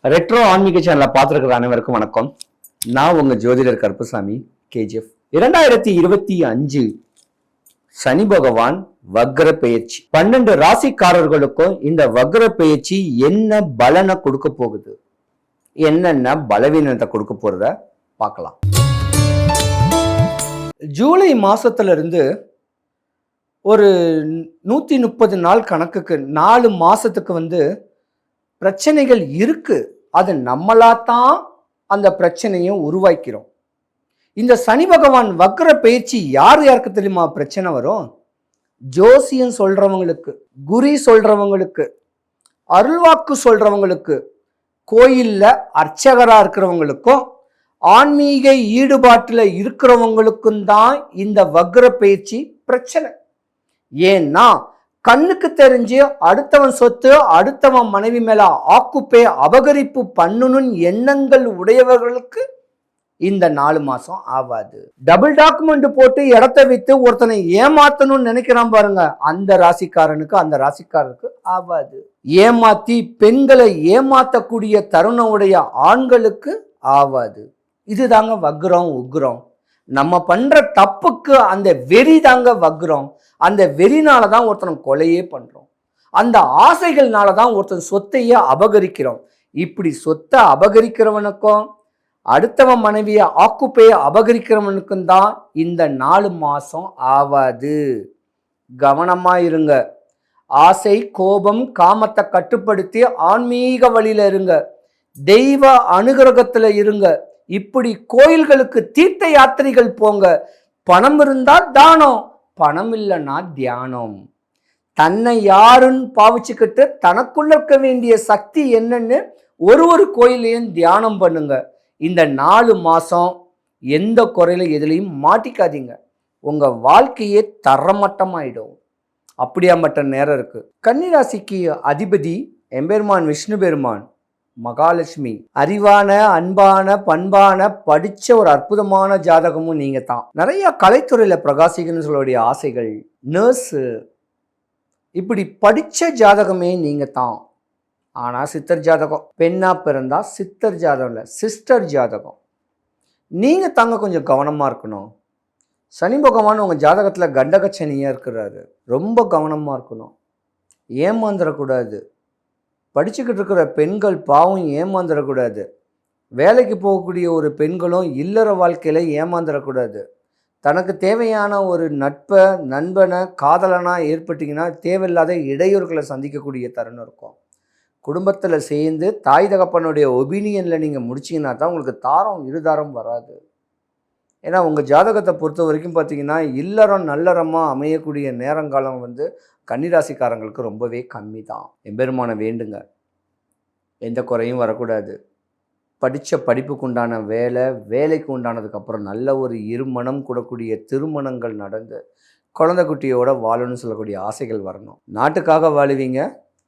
Retro ஆன்மீக சேனலை பார்த்துருக்கிற அனைவருக்கும் வணக்கம். நான் உங்க ஜோதிடர் கருப்புசாமி கேஜிஎஃப். 2025 சனி பகவான் வக்ர பெயர்ச்சி 12 ராசிக்காரர்களுக்கும் இந்த வக்ர பெயர்ச்சி என்ன பலனை கொடுக்க போகுது, என்னென்ன பலவீனத்தை கொடுக்க போறத பார்க்கலாம். ஜூலை மாசத்துல இருந்து ஒரு 130 நாள் கணக்குக்கு 4 மாசத்துக்கு பிரச்சனைகள் இருக்கு. அது நம்மளாத்தான் அந்த பிரச்சனையை உருவாக்கிறோம். இந்த சனி பகவான் வக்ர பயிற்சி யாருக்கு தெரியுமா பிரச்சனை வரும்? ஜோசியம் சொல்றவங்களுக்கு, குறி சொல்றவங்களுக்கு, அருள்வாக்கு சொல்றவங்களுக்கு, கோயில்ல அர்ச்சகரா இருக்கிறவங்களுக்கும் ஆன்மீக ஈடுபாட்டில் இருக்கிறவங்களுக்கும் தான் இந்த வக்ர பயிற்சி பிரச்சனை. ஏன்னா கண்ணுக்கு தெரிஞ்சு அடுத்தவன் சொத்து, அடுத்தவன் மனைவி மேல ஆக்குப்பே அபகரிப்பு பண்ணணும் எண்ணங்கள் உடையவர்களுக்கு இந்த 4 மாசம் ஆகாது. டபுள் டாக்குமெண்ட் போட்டு இடத்த வித்து ஒருத்தனை ஏமாத்தணும்னு நினைக்கிறான் பாருங்க, அந்த ராசிக்காரருக்கு ஆகாது. ஏமாத்தி பெண்களை ஏமாத்தக்கூடிய தருணம் உடைய ஆண்களுக்கு ஆகாது. இதுதாங்க வக்ரம், உக்ரம். நம்ம பண்ற தப்புக்கு அந்த வெறி தாங்க வக்ரம். அந்த வெறினால தான் ஒருத்தனை கொலையே பண்றோம். அந்த ஆசைகள்னால தான் ஒருத்தன் சொத்தையே அபகரிக்கிறோம். இப்படி சொத்தை அபகரிக்கிறவனுக்கும் அடுத்தவன் மனைவியை ஆக்குப்பையை அபகரிக்கிறவனுக்கும் தான் இந்த 4 மாசம் ஆவாது. கவனமா இருங்க. ஆசை, கோபம், காமத்தை கட்டுப்படுத்தி ஆன்மீக வழியில இருங்க. தெய்வ அனுகிரகத்துல இருங்க. இப்படி கோயில்களுக்கு தீர்த்த யாத்திரைகள் போங்க. பணம் இருந்தா தானம், பணம் இல்லைன்னா தியானம். தன்னை யாருன்னு பாவிச்சுக்கிட்டு தனக்குள்ள இருக்க வேண்டிய சக்தி என்னன்னு ஒரு கோயிலையும் தியானம் பண்ணுங்க. இந்த 4 மாசம் எந்த குறையில எதுலையும் மாட்டிக்காதீங்க. உங்க வாழ்க்கையே தரமட்டமாயிடும். அப்படியாப்பட்ட நேரம் இருக்கு. கன்னிராசிக்கு அதிபதி எம்பெருமான் விஷ்ணு பெருமான், மகாலட்சுமி. அறிவான, அன்பான, பண்பான, படிச்ச ஒரு அற்புதமான ஜாதகமும் நீங்க தான். நிறைய கலைத்துறையில பிரகாசிக்கணும்னு சொல்லக்கூடிய ஆசைகள், நர்ஸு, இப்படி படிச்ச ஜாதகமே நீங்க தான். ஆனா சித்தர் ஜாதகம், பெண்ணா பிறந்தா சித்தர் ஜாதகம் இல்லை, சிஸ்டர் ஜாதகம். நீங்க தாங்க கொஞ்சம் கவனமா இருக்கணும். சனி பகவான் உங்க ஜாதகத்துல கண்டகச்சனியா இருக்கிறாரு. ரொம்ப கவனமா இருக்கணும். ஏமாந்துடக்கூடாது. படிச்சுக்கிட்டு இருக்கிற பெண்கள் பாவம் ஏமாந்துடக்கூடாது. வேலைக்கு போகக்கூடிய ஒரு பெண்களும் இல்லற வாழ்க்கையில் ஏமாந்துடக்கூடாது. தனக்கு தேவையான ஒரு நட்பை, நண்பனை, காதலனா ஏற்பட்டிங்கன்னா தேவையில்லாத இடையூறுகளை சந்திக்கக்கூடிய தருணம் இருக்கும். குடும்பத்தில் சேர்ந்து தாய் தகப்பனுடைய ஒபீனியனில் நீங்கள் முடிச்சிங்கன்னா தான் உங்களுக்கு தாரம் இருதாரம் வராது. ஏன்னா உங்கள் ஜாதகத்தை பொறுத்த வரைக்கும் பார்த்தீங்கன்னா இல்லறம் நல்லறமாக அமையக்கூடிய நேரங்காலம் கன்னிராசிக்காரங்களுக்கு ரொம்பவே கம்மி தான். எம்பெருமான வேண்டுங்க, எந்த குறையும் வரக்கூடாது. படித்த படிப்புக்கு உண்டான வேலை, வேலைக்கு உண்டானதுக்கப்புறம் நல்ல ஒரு இருமணம் கூடக்கூடிய திருமணங்கள் நடந்து குழந்தை குட்டியோட வாழணும்னு சொல்லக்கூடிய ஆசைகள் வரணும். நாட்டுக்காக வாழுவீங்க,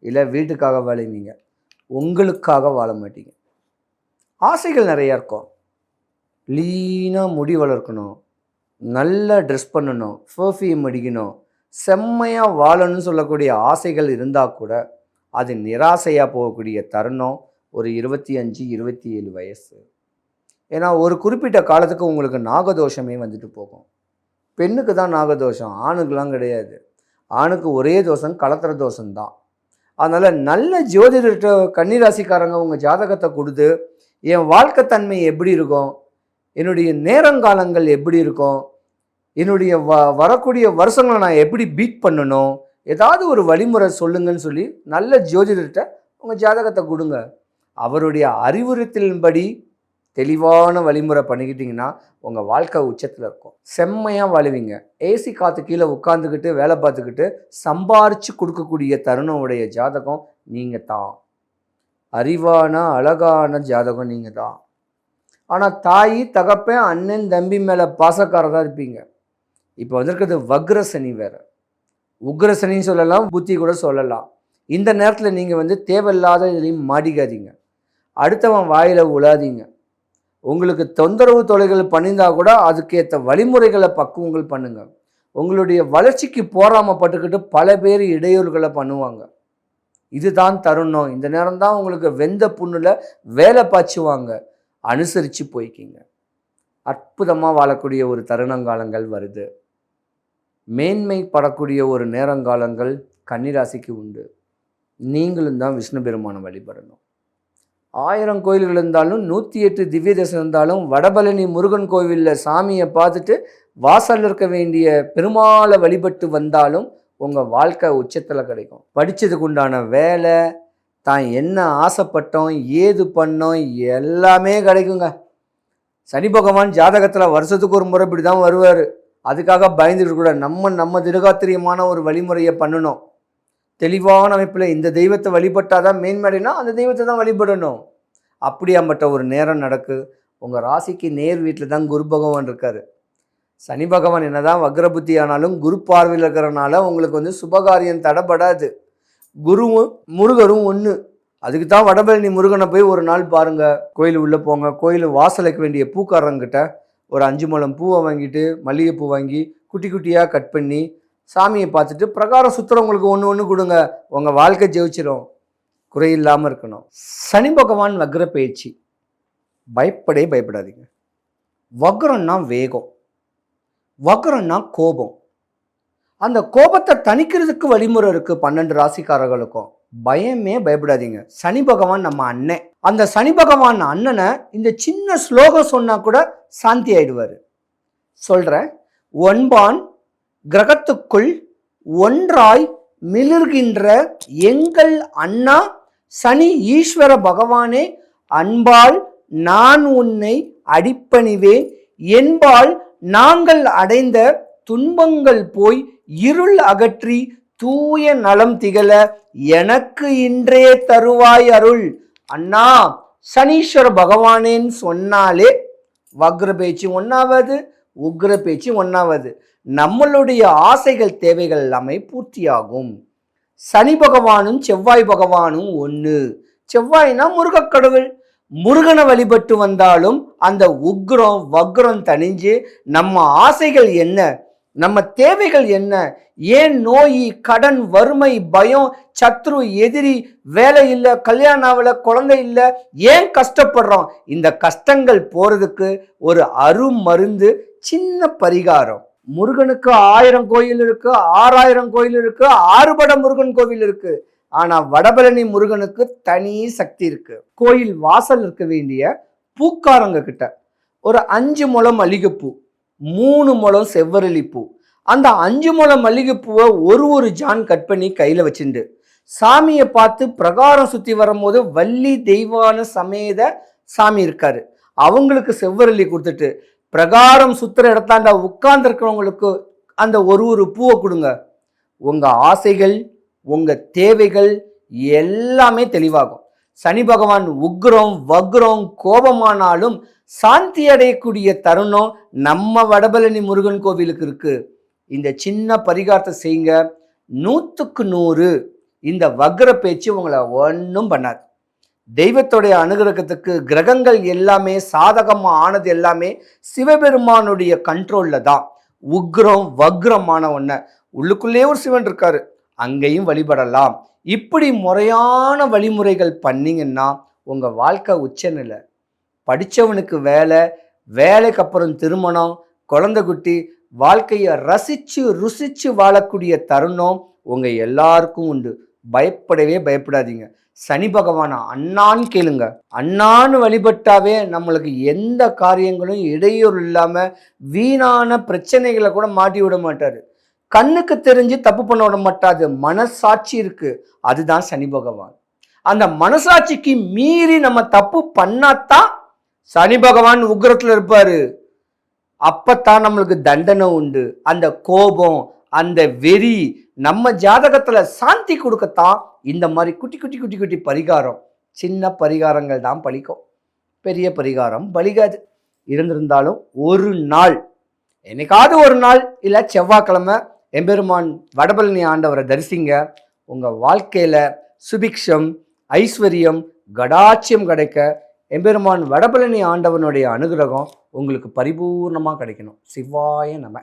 இல்லை வீட்டுக்காக வாழுவீங்க, உங்களுக்காக வாழ மாட்டீங்க. ஆசைகள் நிறையா இருக்கும். லீனாக முடி வளர்க்கணும், நல்லா ட்ரெஸ் பண்ணணும், பர்ஃப்யூம் அடிக்கணும், செம்மையாக வாழணும்னு சொல்லக்கூடிய ஆசைகள் இருந்தால் கூட அது நிராசையாக போகக்கூடிய தருணம் ஒரு 25-27 வயசு. ஏன்னா ஒரு குறிப்பிட்ட காலத்துக்கு உங்களுக்கு நாகதோஷமே போகும். பெண்ணுக்கு தான் நாகதோஷம், ஆணுக்கெலாம் கிடையாது. ஆணுக்கு ஒரே தோஷம் கலத்திர தோஷம்தான். அதனால் நல்ல ஜோதிடர்கிட்ட கன்னிராசிக்காரங்க உங்கள் ஜாதகத்தை கொடுத்து என் வாழ்க்கை தன்மை எப்படி இருக்கும், என்னுடைய நேரங்காலங்கள் எப்படி இருக்கும், என்னுடைய வரக்கூடிய வருஷங்களை நான் எப்படி பீட் பண்ணணும், ஏதாவது ஒரு வழிமுறை சொல்லுங்கன்னு சொல்லி நல்ல ஜோதிடர்கிட்ட உங்கள் ஜாதகத்தை கொடுங்க. அவருடைய அறிவுறுத்தலின்படி தெளிவான வழிமுறை பண்ணிக்கிட்டிங்கன்னா உங்கள் வாழ்க்கை உச்சத்தில் இருக்கும். செம்மையாக வாழுவீங்க. ஏசி காற்று கீழே உட்காந்துக்கிட்டு வேலை பார்த்துக்கிட்டு சம்பாரித்து கொடுக்கக்கூடிய தருணம் உடைய ஜாதகம் நீங்கள் தான். அறிவான அழகான ஜாதகம் நீங்கள் தான். ஆனால் தாய், தகப்பன், அண்ணன், தம்பி மேலே பாசக்காரதாக இருப்பீங்க. இப்போ வந்திருக்கிறது வக்ரசனி வேறு. உக்ரசனின்னு சொல்லலாம், புத்தி கூட சொல்லலாம். இந்த நேரத்தில் நீங்கள் தேவையில்லாத இதுலேயும் மாட்டிக்காதீங்க. அடுத்தவன் வாயில் உழாதீங்க. உங்களுக்கு தொந்தரவு தொலைகள் பண்ணியிருந்தால் கூட அதுக்கேற்ற வழிமுறைகளை பக்குவங்கள் பண்ணுங்கள். உங்களுடைய வளர்ச்சிக்கு போராமப்பட்டுக்கிட்டு பல பேர் இடையூறுகளை பண்ணுவாங்க. இதுதான் தருணம், இந்த நேரம் தான் உங்களுக்கு வெந்த புண்ணுல வேலை பாய்ச்சுவாங்க. அனுசரித்து போய்க்கிங்க. அற்புதமாக வாழக்கூடிய ஒரு தருணங்காலங்கள் வருது. மேன்மைப்படக்கூடிய ஒரு நேரங்காலங்கள் கன்னிராசிக்கு உண்டு. நீங்களும் தான் விஷ்ணு பெருமானை வழிபடணும். 1000 கோயில்கள் இருந்தாலும் 108 திவ்ய தேசம் இருந்தாலும் வடபழனி முருகன் கோவிலில் சாமியை பார்த்துட்டு வாசலில் இருக்க வேண்டிய பெருமாளை வழிபட்டு வந்தாலும் உங்கள் வாழ்க்கை உச்சத்தில் கிடைக்கும். படித்ததுக்கு உண்டான வேலை, தான் என்ன ஆசைப்பட்டோம், ஏது பண்ணோம், எல்லாமே கிடைக்குங்க. சனி பகவான் ஜாதகத்தில் வருஷத்துக்கு ஒரு முறை இப்படி தான் வருவார். அதுக்காக பயந்துட்டு கூட நம்ம திருகாத்திரியமான ஒரு வழிமுறையை பண்ணணும். தெளிவான அமைப்பில் இந்த தெய்வத்தை வழிபட்டால் தான் மேன்மடைனா அந்த தெய்வத்தை தான் வழிபடணும். அப்படியாம்பட்ட ஒரு நேரம் நடக்கு. உங்கள் ராசிக்கு நேர் வீட்டில் தான் குரு பகவான் இருக்கார். சனி பகவான் என்ன தான் வக்ரபுத்தி ஆனாலும் குரு பார்வையில் இருக்கிறனால உங்களுக்கு சுபகாரியம் தடைப்படாது. குருவும் முருகரும் ஒன்று. அதுக்கு தான் வடபழனி முருகனை போய் ஒரு நாள் பாருங்கள். கோயில் உள்ளே போங்க. கோயில் வாசலுக்கு வேண்டிய பூக்காரங்கிட்ட ஒரு 5 முழம் பூவை வாங்கிட்டு, மல்லிகைப்பூ வாங்கி குட்டி குட்டியாக கட் பண்ணி சாமியை பார்த்துட்டு பிரகாரம் சுற்றுறவங்களுக்கு ஒன்று கொடுங்க. உங்கள் வாழ்க்கை ஜெயிச்சிடும். குறையில்லாமல் இருக்கணும். சனி பகவான் வக்ர பயிற்சி. பயப்படாதீங்க. வக்ரம்னா வேகம், வக்ரம்னா கோபம். அந்த கோபத்தை தணிக்கிறதுக்கு வழிமுறை இருக்குது 12 ராசிக்காரர்களுக்கும். பயப்படாதீங்க. சனி பகவான் நம்ம அண்ணன். அந்த சனி பகவான் அண்ணனை இந்த சின்ன ஸ்லோகம் சொன்னால் கூட சாந்தி ஆயிடுவார். சொல்கிறேன். ஒன்பான் கிரகத்துக்குள் ஒன்றாய் மிளிர்கின்ற எங்கள் அண்ணா சனி ஈஸ்வர பகவானே, அன்பால் நான் உன்னை அடிப்பணிவேன், என்பால் நாங்கள் அடைந்த துன்பங்கள் போய் இருள் அகற்றி தூய நலம் திகழ எனக்கு இன்றே தருவாய் அருள். அண்ணா சனீஸ்வர பகவானேன்னு சொன்னாலே வக்ர பேச்சு ஒன்றாவது, உக்ர பேச்சு ஒன்றாவது. நம்மளுடைய ஆசைகள் தேவைகள் எல்லாமே பூர்த்தியாகும். சனி பகவானும் செவ்வாய் பகவானும் ஒன்று. செவ்வாய்னா முருகக்கடவுள். முருகனை வழிபட்டு வந்தாலும் அந்த உக்ரம் வக்ரம் தணிஞ்சு நம்ம ஆசைகள் என்ன, நம்ம தேவைகள் என்ன, ஏன் நோய், கடன், வறுமை, பயம், சத்ரு, எதிரி, வேலை இல்லை, கல்யாணம் ஆகலை, குழந்தை இல்லை, ஏன் கஷ்டப்படுறோம்? இந்த கஷ்டங்கள் போறதுக்கு ஒரு அருமருந்து, சின்ன பரிகாரம். முருகனுக்கு 1000 கோயில் இருக்கு, 6000 கோயில் இருக்கு, 6 பட முருகன் கோவில் இருக்கு. ஆனா வடபழனி முருகனுக்கு தனி சக்தி இருக்கு. கோயில் வாசல் இருக்க வேண்டிய பூக்காரங்க கிட்ட ஒரு 5 முழம் மல்லிகைப்பூ, 3 முழம் செவ்வரளி பூ, அந்த 5 முழம் மல்லிகைப்பூவை ஒரு ஜான் கட் பண்ணி கையில வச்சுண்டு சாமியை பார்த்து பிரகாரம் சுத்தி வரும்போது வள்ளி தெய்வான சமேத சாமி இருக்காரு, அவங்களுக்கு செவ்வரளி கொடுத்துட்டு பிரகாரம் சுத்துற இடத்தாண்ட உட்கார்ந்து இருக்கிறவங்களுக்கு அந்த ஒரு பூவை கொடுங்க. உங்க ஆசைகள், உங்க தேவைகள் எல்லாமே தெளிவாகும். சனி பகவான் உக்ரம் வக்ரம் கோபமானாலும் சாந்தி அடையக்கூடிய தருணம் நம்ம வடபழனி முருகன் கோவிலுக்கு இருக்கு. இந்த சின்ன பரிகாரத்தை செய்யுங்க. 100க்கு 100 இந்த வக்ர பேச்சு உங்களை ஒன்றும் பண்ணாது. தெய்வத்துடைய அனுகிரகத்துக்கு கிரகங்கள் எல்லாமே சாதகமாக ஆனது எல்லாமே சிவபெருமானுடைய கண்ட்ரோல்ல தான். உக்ரம் வக்ரமான ஒன்றை உள்ளுக்குள்ளே ஒரு சிவன் இருக்காரு, அங்கேயும் வழிபடலாம். இப்படி முறையான வழிமுறைகள் பண்ணீங்கன்னா உங்க வாழ்க்கை உச்சநிலை. படித்தவனுக்கு வேலை, வேலைக்கு அப்புறம் திருமணம், குழந்தை குட்டி, வாழ்க்கையை ரசித்து ருசித்து வாழக்கூடிய தருணம் உங்க எல்லாருக்கும் உண்டு. பயப்படாதீங்க. சனி பகவான் அண்ணான்னு கேளுங்க. அண்ணான்னு வழிபட்டாவே நம்மளுக்கு எந்த காரியங்களும் இடையூறு இல்லாம வீணான பிரச்சனைகளை கூட மாட்டி விட மாட்டாரு. கண்ணுக்கு தெரிஞ்சு தப்பு பண்ண விட மாட்டாது. மனசாட்சி இருக்கு, அதுதான் சனி பகவான். அந்த மனசாட்சிக்கு மீறி நம்ம தப்பு பண்ணாதான் சனி பகவான் உக்ரத்துல இருப்பாரு. அப்பத்தான் நம்மளுக்கு தண்டனை உண்டு. அந்த கோபம், அந்த வெறி நம்ம ஜாதகத்துல சாந்தி கொடுக்கத்தான் இந்த மாதிரி குட்டி குட்டி குட்டி குட்டி பரிகாரம். சின்ன பரிகாரங்கள் தான் பலிக்கும், பெரிய பரிகாரம் பலிக்காது. இருந்திருந்தாலும் ஒரு நாள், என்னைக்காவது ஒரு நாள் இல்லை செவ்வாய்க்கிழமை எம்பெருமான் வடபழனி ஆண்டவரை தரிசிங்க. உங்க வாழ்க்கையில சுபிக்ஷம், ஐஸ்வர்யம், கடாட்சியம் கிடைக்க எம்பெருமான் வடபழனி ஆண்டவனுடைய அனுகிரகம் உங்களுக்கு பரிபூர்ணமாக கிடைக்கணும். சிவாய நம.